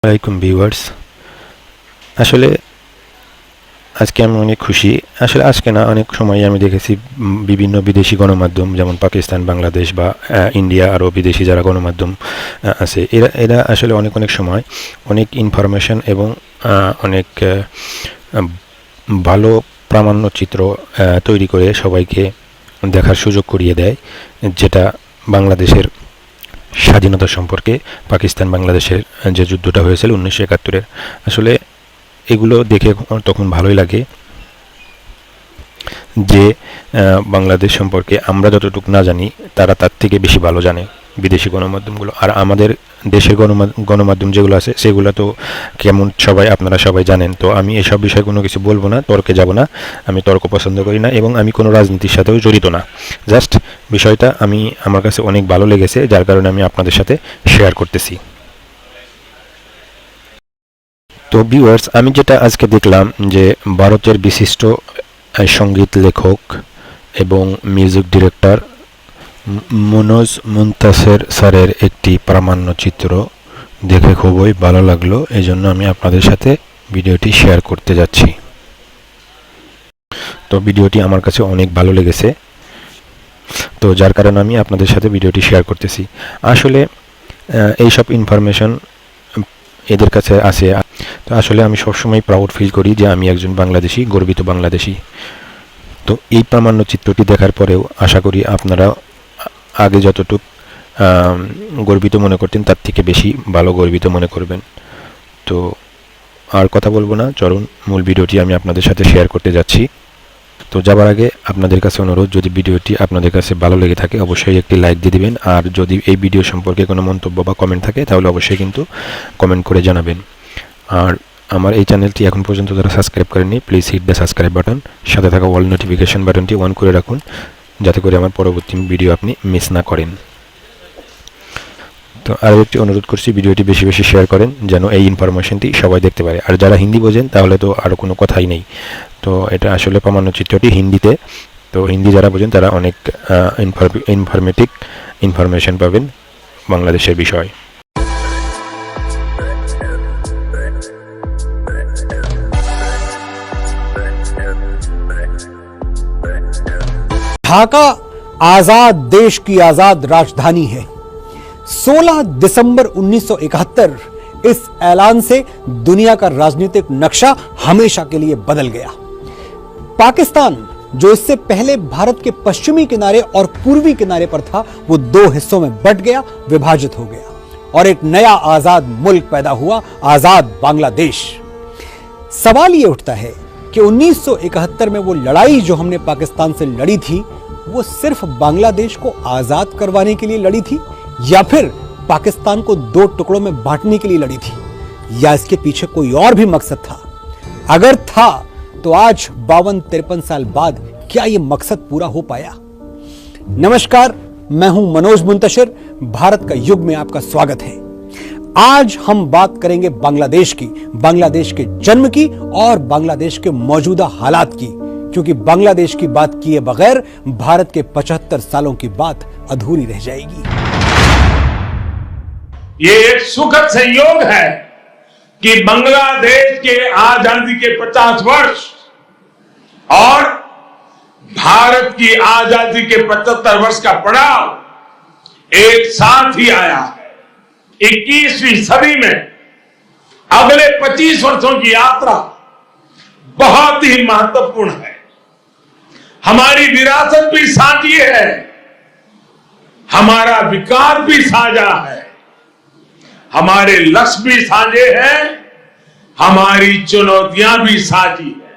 আলাইকুম ভিউয়ার্স। আসলে আজকে আমি অনেক খুশি। আসলে আজকে না, অনেক সময় আমি দেখেছি বিভিন্ন বিদেশি গণমাধ্যম যেমন পাকিস্তান, বাংলাদেশ বা ইন্ডিয়া, আরও বিদেশি যারা গণমাধ্যম আছে, এরা আসলে অনেক সময় অনেক ইনফরমেশন এবং অনেক ভালো প্রামাণ্যচিত্র তৈরি করে সবাইকে দেখার সুযোগ করিয়ে দেয়, যেটা বাংলাদেশের স্বাধীনতা সম্পর্কে, পাকিস্তান বাংলাদেশের যে যুদ্ধটা হয়েছিল 1971-এর। আসলে এগুলো দেখে তখন ভালোই লাগে যে বাংলাদেশ সম্পর্কে আমরা যতটুকু না জানি, তারা তার থেকে বেশি ভালো জানে বিদেশি গণমাধ্যমগুলো। আর আমাদের দেশের গণমাধ্যম যেগুলো আছে সেগুলো তো কেমন আপনারা সবাই জানেন। তো আমি এসব বিষয়ে কোনো কিছু বলবো না, তর্কে যাব না। আমি তর্ক পছন্দ করি না এবং আমি কোনো রাজনীতির সাথেও জড়িত না। জাস্ট বিষয়টা আমার কাছে অনেক ভালো লেগেছে, যার কারণে আমি আপনাদের সাথে শেয়ার করতেছি। তো ভিউয়ার্স, আমি যেটা আজকে দেখলাম যে ভারতের বিশিষ্ট সঙ্গীত লেখক এবং মিউজিক ডিরেক্টর মনোজ মুনতাসের স্যারের একটি প্রামাণ্যচিত্র দেখে খুবই ভালো লাগলো। এই জন্য আমি আপনাদের সাথে ভিডিওটি শেয়ার করতে যাচ্ছি। তো ভিডিওটি আমার কাছে অনেক ভালো লেগেছে, তো যার কারণে আমি আপনাদের সাথে ভিডিওটি শেয়ার করতেছি। আসলে এইসব ইনফরমেশন এদের কাছে আছে। তো আসলে আমি সবসময় প্রাউড ফিল করি যে আমি একজন বাংলাদেশি, গর্বিত বাংলাদেশি। তো এই প্রামাণ্যচিত্রটি দেখার পরেও আশা করি আপনারা আগে যতটুকু গর্বিত মনে করতেন তার থেকে বেশি ভালো গর্বিত মনে করবেন। তো আর কথা বলবো না, চলুন মূল ভিডিওটি আমি আপনাদের সাথে শেয়ার করতে যাচ্ছি। তো যাবার আগে আপনাদের কাছে অনুরোধ, যদি ভিডিওটি আপনাদের কাছে ভালো লেগে থাকে অবশ্যই একটি লাইক দিয়ে দিবেন। আর যদি এই ভিডিও সম্পর্কে কোনো মন্তব্য বা কমেন্ট থাকে তাহলে অবশ্যই কিন্তু কমেন্ট করে জানাবেন। আর আমার এই চ্যানেলটি এখন পর্যন্ত যারা সাবস্ক্রাইব করেননি, please hit the subscribe button, সাথে থাকা অল নোটিফিকেশন বাটনটি অন করে রাখুন, যাতে করে আমার পরবর্তী ভিডিও আপনি মিস না করেন। তো আরও একটি অনুরোধ করছি, ভিডিওটি বেশি বেশি শেয়ার করেন যেন এই ইনফরমেশনটি সবাই দেখতে পারে। আর যারা হিন্দি বোঝেন তাহলে তো আরও কোনো কথাই নেই। তো এটা আসলে প্রামাণ্যচিত্রটি হিন্দিতে, তো হিন্দি যারা বোঝেন তারা অনেক ইনফরমেশন পাবেন বাংলাদেশের বিষয়। ढाका आजाद देश की आजाद राजधानी है। 16 दिसंबर 1971 इस ऐलान से दुनिया का राजनीतिक नक्शा हमेशा के लिए बदल गया। पाकिस्तान, जो इससे पहले भारत के पश्चिमी किनारे और पूर्वी किनारे पर था, वो दो हिस्सों में बंट गया, विभाजित हो गया और एक नया आजाद मुल्क पैदा हुआ, आजाद बांग्लादेश। सवाल ये उठता है कि 1971 में वो लड़ाई जो हमने पाकिस्तान से लड़ी थी, वो सिर्फ बांग्लादेश को आजाद करवाने के लिए लड़ी थी या फिर पाकिस्तान को दो टुकड़ों में बांटने के लिए लड़ी थी, या इसके पीछे कोई और भी मकसद था? अगर था तो आज 52-53 साल बाद क्या ये मकसद पूरा हो पाया? नमस्कार, मैं हूं मनोज मुंतशिर। भारत का युग में आपका स्वागत है। आज हम बात करेंगे बांग्लादेश की, बांग्लादेश के जन्म की और बांग्लादेश के मौजूदा हालात की, क्योंकि बांग्लादेश की बात किए बगैर भारत के 75 सालों की बात अधूरी रह जाएगी। ये एक सुखद संयोग है कि बांग्लादेश के आजादी के 50 वर्ष और भारत की आजादी के 75 वर्ष का पड़ाव एक साथ ही आया है। 21वीं सदी में अगले 25 वर्षों की यात्रा बहुत ही महत्वपूर्ण है। हमारी विरासत भी साझी है, हमारा विकास भी साझा है, हमारे लक्ष्य भी साझे हैं, हमारी चुनौतियां भी साझी है।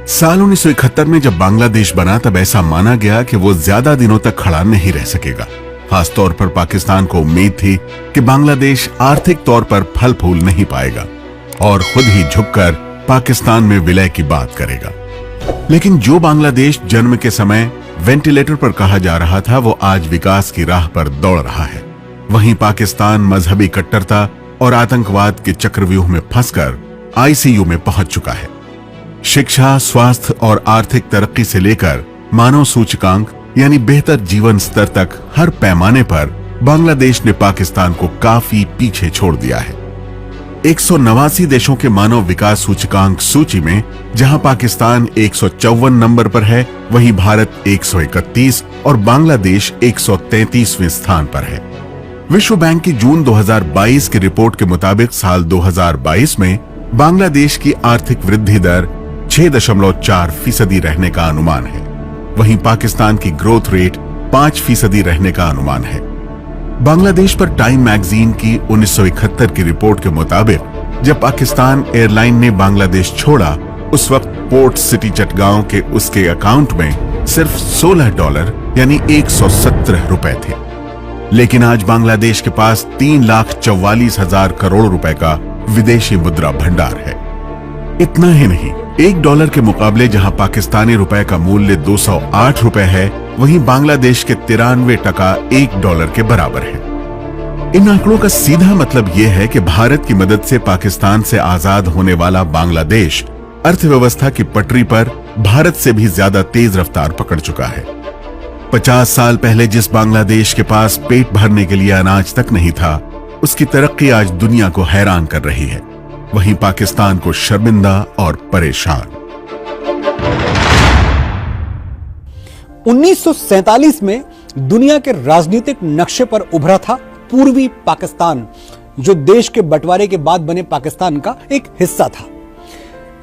साल 1971 में जब बांग्लादेश बना तब ऐसा माना गया कि वो ज्यादा दिनों तक खड़ा नहीं रह सकेगा। खासतौर पर पाकिस्तान को उम्मीद थी कि बांग्लादेश आर्थिक तौर पर फल फूल नहीं पाएगा और खुद ही झुककर पाकिस्तान में विलय की बात करेगा। लेकिन जो बांग्लादेश जन्म के समय वेंटिलेटर पर कहा जा रहा था, वो आज विकास की राह पर दौड़ रहा है। वहीं पाकिस्तान मजहबी कट्टरता और आतंकवाद के चक्रव्यूह में फंसकर आईसीयू में पहुंच चुका है। शिक्षा, स्वास्थ्य और आर्थिक तरक्की से लेकर मानव सूचकांक यानी बेहतर जीवन स्तर तक हर पैमाने पर बांग्लादेश ने पाकिस्तान को काफी पीछे छोड़ दिया है। 189 देशों के मानव विकास सूचकांक सूची में जहां पाकिस्तान 154 नंबर पर है, वहीं भारत 131 और बांग्लादेश 133वें स्थान पर है। विश्व बैंक की जून 2022 की रिपोर्ट के मुताबिक साल 2022 में बांग्लादेश की आर्थिक वृद्धि दर 6.4% रहने का अनुमान है। वहीं पाकिस्तान की ग्रोथ रेट 5% रहने का अनुमान है। बांग्लादेश पर टाइम मैगजीन की 1971 की रिपोर्ट के मुताबिक जब पाकिस्तान एयरलाइन ने बांग्लादेश छोड़ा, उस वक्त पोर्ट सिटी चटगांव के उसके अकाउंट में सिर्फ $16 यानी 117 रुपए थे। लेकिन आज बांग्लादेश के पास 3,44,000 करोड़ रुपए का विदेशी मुद्रा भंडार है। इतना ही नहीं, $1 के मुकाबले जहां पाकिस्तानी रुपए का मूल्य 208 रुपए है, वहीं बांग्लादेश के 93% $1 के बराबर है। इन आंकड़ों का सीधा मतलब यह है कि भारत की मदद से पाकिस्तान से आजाद होने वाला बांग्लादेश अर्थव्यवस्था की पटरी पर भारत से भी ज्यादा तेज रफ्तार पकड़ चुका है। 50 साल पहले जिस बांग्लादेश के पास पेट भरने के लिए अनाज तक नहीं था, उसकी तरक्की आज दुनिया को हैरान कर रही है। वहीं पाकिस्तान को शर्मिंदा और परेशान। 1947 में दुनिया के राजनीतिक नक्शे पर उभरा था पूर्वी पाकिस्तान, जो देश के बंटवारे के बाद बने पाकिस्तान का एक हिस्सा था।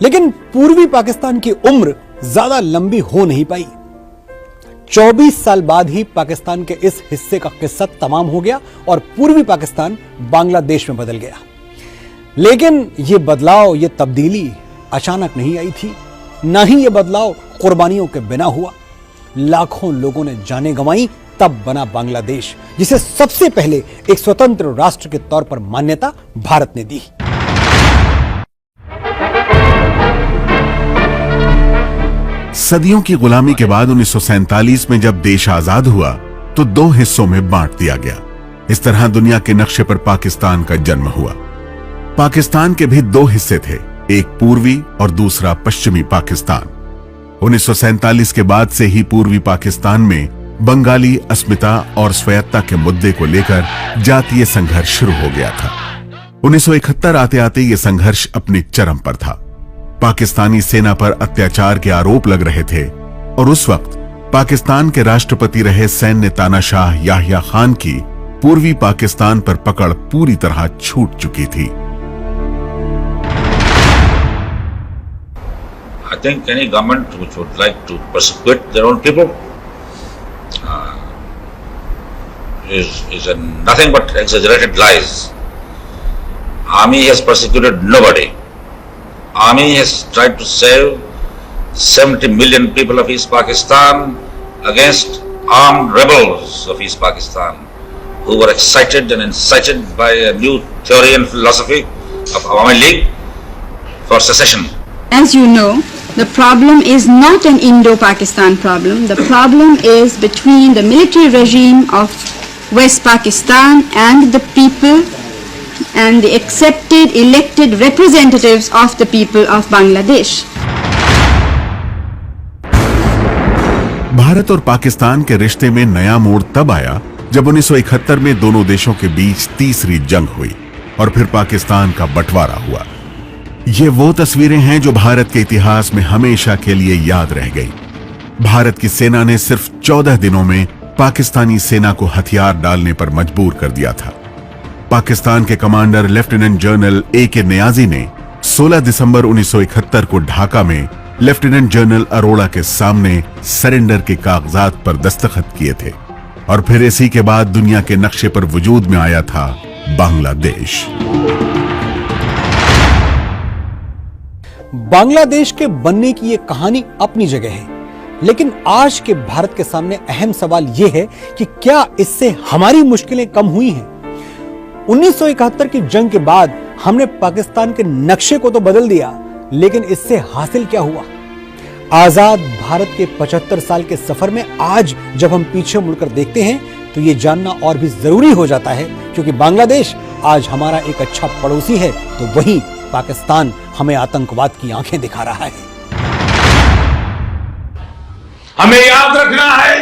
लेकिन पूर्वी पाकिस्तान की उम्र ज्यादा लंबी हो नहीं पाई। 24 साल बाद ही पाकिस्तान के इस हिस्से का किस्सा तमाम हो गया और पूर्वी पाकिस्तान बांग्लादेश में बदल गया। लेकिन यह बदलाव, यह तब्दीली अचानक नहीं आई थी, ना ही यह बदलाव कुर्बानियों के बिना हुआ। लाखों लोगों ने जानें गंवाई, तब बना बांग्लादेश, जिसे सबसे पहले एक स्वतंत्र राष्ट्र के तौर पर मान्यता भारत ने दी। सदियों की गुलामी के बाद 1947 में जब देश आजाद हुआ तो 2 हिस्सों में बांट दिया गया। इस तरह दुनिया के नक्शे पर पाकिस्तान का जन्म हुआ। पाकिस्तान के भी 2 हिस्से थे, एक पूर्वी और दूसरा पश्चिमी पाकिस्तान। 1947 के बाद से ही पूर्वी पाकिस्तान में बंगाली अस्मिता और स्वायत्तता के मुद्दे को लेकर जातीय संघर्ष शुरू हो गया था। 1971 आते आते यह संघर्ष अपनी चरम पर था। पाकिस्तानी सेना पर अत्याचार के आरोप लग रहे थे और उस वक्त पाकिस्तान के राष्ट्रपति रहे सैन्य तानाशाह याहिया खान की पूर्वी पाकिस्तान पर पकड़ पूरी तरह छूट चुकी थी। I think any government which would like to persecute their own people is nothing but exaggerated lies. Army has persecuted nobody. Army has tried to save 70 million people of East Pakistan against armed rebels of East Pakistan who were excited and incited by a new theory and philosophy of Awami League for secession. As you know, the problem is not an Indo-Pakistan problem. The problem is between the military regime of West Pakistan and the people and the accepted elected representatives of the people of Bangladesh. Bharat और पाकिस्तान के रिश्ते में नया मोड़ तब आया जब 1971 में दोनों देशों के बीच तीसरी जंग हुई और फिर पाकिस्तान का बंटवारा हुआ। ये वो तस्वीरें हैं जो भारत के इतिहास में हमेशा के लिए याद रह गई। भारत की सेना ने सिर्फ 14 दिनों में पाकिस्तानी सेना को हथियार डालने पर मजबूर कर दिया था। पाकिस्तान के commander lieutenant general A.K. Niazi ने 16 दिसंबर 1971 को ढाका में लेफ्टिनेंट जनरल अरोड़ा के सामने सरेंडर के कागजात पर दस्तखत किए थे और फिर इसी के बाद दुनिया के नक्शे पर वजूद में आया था बांग्लादेश। बांग्लादेश के बनने की यह कहानी अपनी जगह है, लेकिन आज के भारत के सामने अहम सवाल यह है कि क्या इससे हमारी मुश्किलें कम हुई हैं? 1971 की जंग के बाद हमने पाकिस्तान के नक्शे को तो बदल दिया, लेकिन इससे हासिल क्या हुआ? आजाद भारत के 75 साल के सफर में आज जब हम पीछे मुड़कर देखते हैं तो यह जानना और भी जरूरी हो जाता है, क्योंकि बांग्लादेश आज हमारा एक अच्छा पड़ोसी है, तो वहीं पाकिस्तान हमें आतंकवाद की आंखें दिखा रहा है। हमें याद रखना है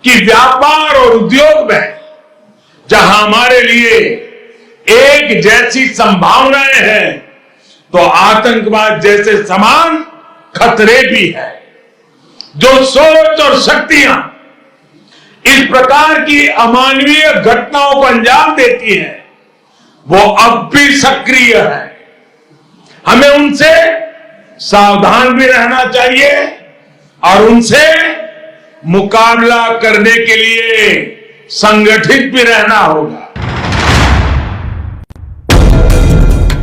कि व्यापार और उद्योग में जहां हमारे लिए एक जैसी संभावनाएं हैं, तो आतंकवाद जैसे समान खतरे भी हैं। जो सोच और शक्तियां इस प्रकार की अमानवीय घटनाओं को अंजाम देती हैं, वो अब भी सक्रिय है। हमें उनसे सावधान भी रहना चाहिए और उनसे मुकाबला करने के लिए संगठित भी रहना होगा।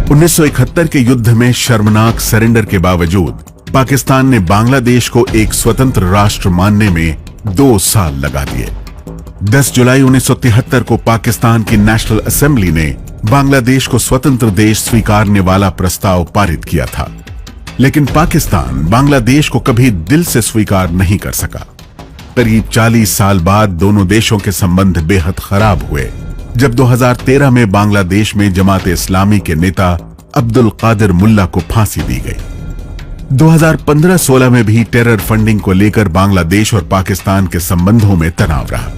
1971 के युद्ध में शर्मनाक सरेंडर के बावजूद पाकिस्तान ने बांग्लादेश को एक स्वतंत्र राष्ट्र मानने में 2 साल लगा दिए। 10 जुलाई 1973 को पाकिस्तान की नेशनल असेंबली ने बांग्लादेश को स्वतंत्र देश स्वीकारने वाला प्रस्ताव पारित किया था, लेकिन पाकिस्तान बांग्लादेश को कभी दिल से स्वीकार नहीं कर सका। करीब 40 साल बाद दोनों देशों के संबंध बेहद खराब हुए जब 2013 में बांग्लादेश में जमात इस्लामी के नेता अब्दुल कादिर मुल्ला को फांसी दी गई। 2015-16 में भी टेरर फंडिंग को लेकर बांग्लादेश और पाकिस्तान के संबंधों में तनाव रहा।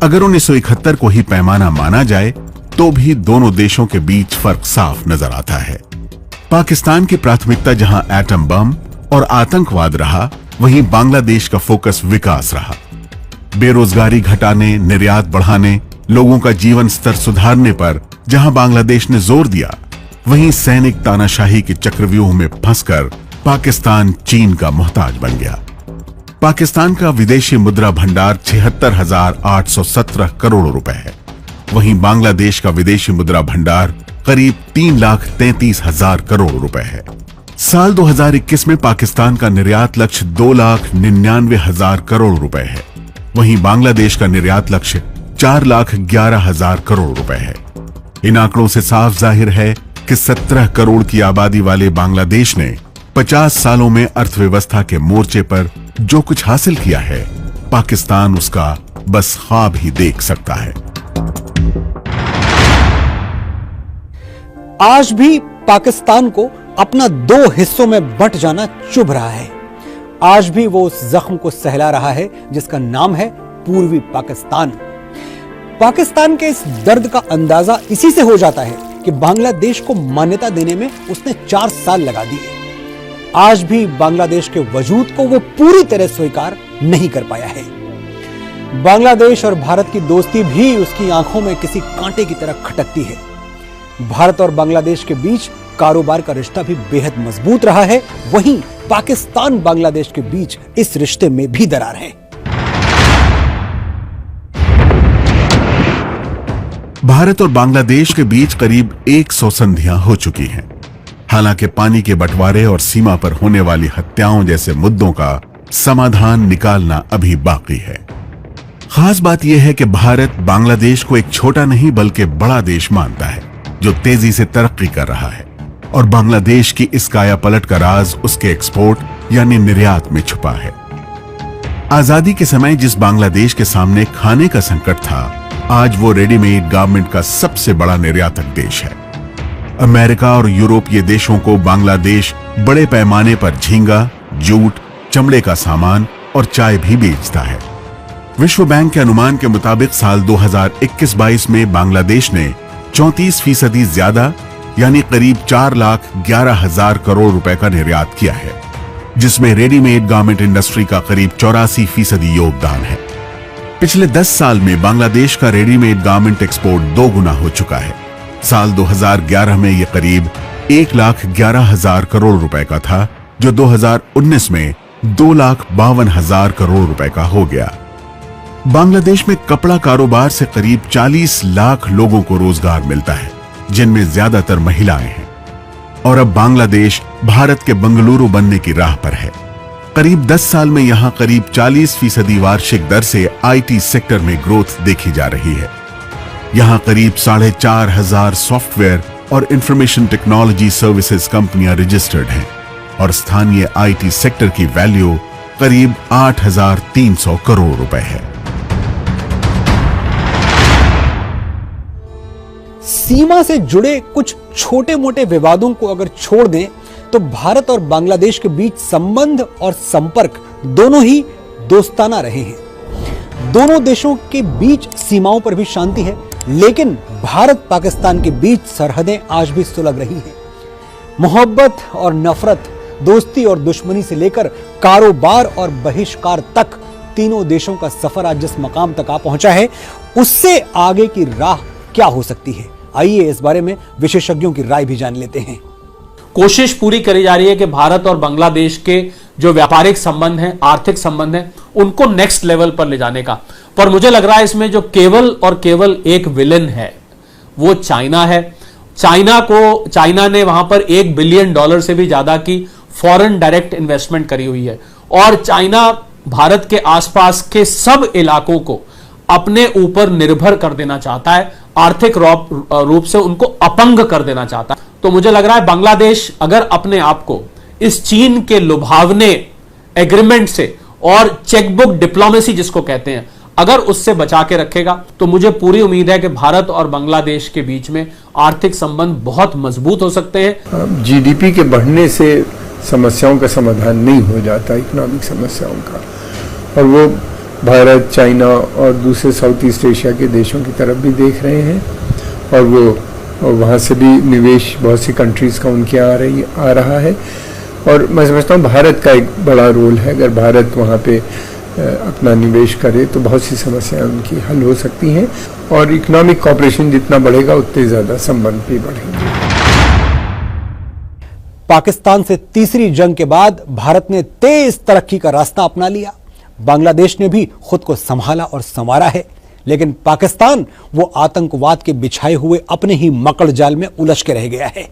अगर 1971 को ही पैमाना माना जाए तो भी दोनों देशों के बीच फर्क साफ नजर आता है। पाकिस्तान की प्राथमिकता जहां एटम बम और आतंकवाद रहा, वहीं बांग्लादेश का फोकस विकास रहा। बेरोजगारी घटाने, निर्यात बढ़ाने, लोगों का जीवन स्तर सुधारने पर जहां बांग्लादेश ने जोर दिया, वहीं सैनिक तानाशाही के चक्रव्यूह में फंसकर पाकिस्तान चीन का मोहताज बन गया। पाकिस्तान का विदेशी मुद्रा भंडार 76,817 करोड़ रुपए है, वहीं बांग्लादेश का विदेशी मुद्रा भंडार करीब 3,33,000 करोड़ रुपए है। साल 2021 में पाकिस्तान का निर्यात लक्ष्य 2,99,000 करोड़ रुपए है, वहीं बांग्लादेश का निर्यात लक्ष्य 4,11,000 करोड़ रुपए है। इन आंकड़ों से साफ जाहिर है कि 17 करोड़ की आबादी वाले बांग्लादेश ने 50 सालों में अर्थव्यवस्था के मोर्चे पर जो कुछ हासिल किया है, पाकिस्तान उसका बस ख्वाब ही देख सकता है। आज भी पाकिस्तान को अपना 2 हिस्सों में बंट जाना चुभ रहा है। आज भी वो उस जख्म को सहला रहा है जिसका नाम है पूर्वी पाकिस्तान। पाकिस्तान के इस दर्द का अंदाजा इसी से हो जाता है कि बांग्लादेश को मान्यता देने में उसने 4 साल लगा दिए। आज भी बांग्लादेश के वजूद को वो पूरी तरह स्वीकार नहीं कर पाया है। बांग्लादेश और भारत की दोस्ती भी उसकी आंखों में किसी कांटे की तरह खटकती है। भारत और बांग्लादेश के बीच कारोबार का रिश्ता भी बेहद मजबूत रहा है, वहीं पाकिस्तान बांग्लादेश के बीच इस रिश्ते में भी दरार है। भारत और बांग्लादेश के बीच करीब 100 संधियां हो चुकी हैं। हालांकि पानी के बंटवारे और सीमा पर होने वाली हत्याओं जैसे मुद्दों का समाधान निकालना अभी बाकी है। खास बात यह है कि भारत बांग्लादेश को एक छोटा नहीं बल्कि बड़ा देश मानता है जो तेजी से तरक्की कर रहा है, और बांग्लादेश की इस कायापलट का राज उसके एक्सपोर्ट यानी निर्यात में छुपा है। आजादी के समय जिस बांग्लादेश के सामने खाने का संकट था, आज वो रेडीमेड गारमेंट का सबसे बड़ा निर्यातक देश है। अमेरिका और यूरोपीय देशों को बांग्लादेश बड़े पैमाने पर झींगा, जूट, चमड़े का सामान और चाय भी बेचता है। विश्व बैंक के अनुमान के मुताबिक साल 2021-22 में बांग्लादेश ने 34% ज्यादा यानी करीब 4,11,000 करोड़ रुपए का निर्यात किया है, जिसमें रेडीमेड गारमेंट इंडस्ट्री का करीब 84% योगदान है। पिछले 10 साल में बांग्लादेश का रेडीमेड गारमेंट एक्सपोर्ट 2 गुना हो चुका है। साल 2011 में यह करीब 1,11,000 करोड़ रुपए का था, जो 2019 में 2,52,000 करोड़ रुपए का हो गया। बांग्लादेश में कपड़ा कारोबार से करीब 40 लाख लोगों को रोजगार मिलता है, जिनमें ज्यादातर महिलाएं हैं, और अब बांग्लादेश भारत के बंगलुरु बनने की राह पर है। करीब 10 साल में यहां करीब 40% वार्षिक दर से आईटी सेक्टर में ग्रोथ देखी जा रही है। यहां करीब 4,500 सॉफ्टवेयर और इंफॉर्मेशन टेक्नोलॉजी सर्विसेज कंपनियां रजिस्टर्ड हैं, और स्थानीय आईटी सेक्टर की वैल्यू करीब 8,300 करोड़ रुपए है। सीमा से जुड़े कुछ छोटे मोटे विवादों को अगर छोड़ दें तो भारत और बांग्लादेश के बीच संबंध और संपर्क दोनों ही दोस्ताना रहे हैं। दोनों देशों के बीच सीमाओं पर भी शांति है, लेकिन भारत पाकिस्तान के बीच सरहदें आज भी सुलग रही हैं। मोहब्बत और नफरत, दोस्ती और दुश्मनी से लेकर कारोबार और बहिष्कार तक तीनों देशों का सफर आज जिस मकाम तक आ पहुंचा है, उससे आगे की राह क्या हो सकती है, आइए इस बारे में विशेषज्ञों की राय भी जान लेते हैं। कोशिश पूरी करी जा रही है कि भारत और बांग्लादेश के जो व्यापारिक संबंध हैं, आर्थिक संबंध हैं, उनको नेक्स्ट लेवल पर ले जाने का। पर मुझे लग रहा है इसमें जो केवल और केवल एक विलेन है वो चाइना है। चाइना ने वहां पर $1 बिलियन से भी ज्यादा की फॉरेन डायरेक्ट इन्वेस्टमेंट करी हुई है और चाइना भारत के आसपास के सब इलाकों को अपने ऊपर निर्भर कर देना चाहता है, आर्थिक रूप से उनको अपंग कर देना चाहता है। तो मुझे लग रहा है बांग्लादेश अगर अपने आप को इस चीन के लुभावने एग्रीमेंट से और चेकबुक डिप्लोमेसी जिसको कहते हैं, अगर उससे बचा के रखेगा तो मुझे पूरी उम्मीद है कि भारत और बांग्लादेश के बीच में आर्थिक संबंध बहुत मजबूत हो सकते हैं। जीडीपी के बढ़ने से समस्याओं का समाधान नहीं हो जाता, इकोनॉमिक समस्याओं का, और वो भारत, चाइना और दूसरे साउथ ईस्ट एशिया के देशों की तरफ भी देख रहे हैं और वो वहाँ से भी निवेश बहुत सी कंट्रीज़ का उनके आ रहा है। और मैं समझता हूँ भारत का एक बड़ा रोल है। अगर भारत वहाँ पे अपना निवेश करे तो बहुत सी समस्याएं उनकी हल हो सकती हैं और इकोनॉमिक कॉपरेशन जितना बढ़ेगा उतने ज़्यादा संबंध भी बढ़ेंगे। पाकिस्तान से तीसरी जंग के बाद भारत ने तेज तरक्की का रास्ता अपना लिया। बांग्लादेश ने भी खुद को संभाला और संवारा है, लेकिन पाकिस्तान वो आतंकवाद के बिछाए हुए अपने ही मकड़ जाल में उलझ के रह गया है।